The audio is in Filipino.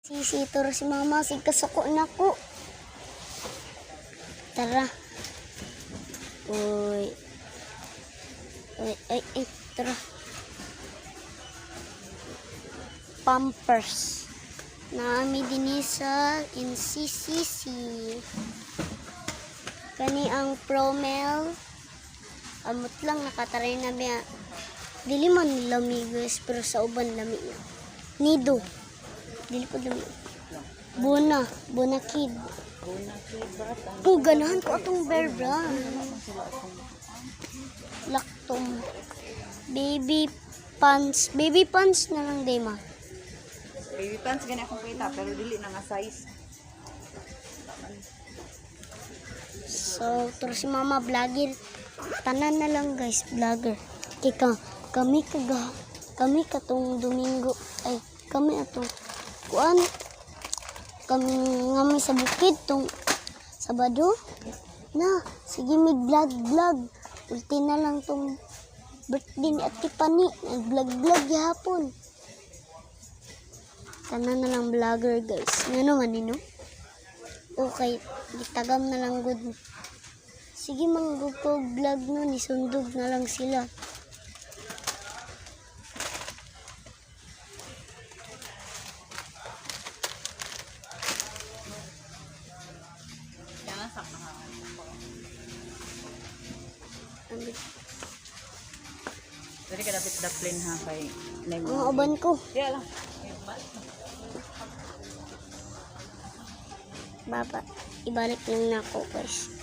Sisitor si mama, sigkasuko na ko. Tara. Uy. Ay, tara. Pampers. Naami din sa NCCC. Kani ang Promel. Amot lang nakataray na biya. Dili man lami guys, pero sa uban lami na. Nido. Dili ko lami. Bona Kid. Oh, ganahan ko atong Bear Brand. Lactum. Baby pants na lang day ma. Baby pants gani akong kita pero dili na nga size. So, terus si mama vlogger. Tanan na lang guys, vlogger. Kami katong Domingo. Ay, kami atong kuan. Kami sa bukid tong Sabado. Na, sige mig vlog. Ulti na lang tong birthday ni Ate Pani. Nag-vlog gihapon. Tanan na lang vlogger guys. Ngano man nino? Okay, gitagam na lang good. Sige manggug ko vlog no, nisundog na lang sila. Dali ka dapat daplin ha kay Ang uban ko. Yeah lang. Baba, ibalik lang na ako guys.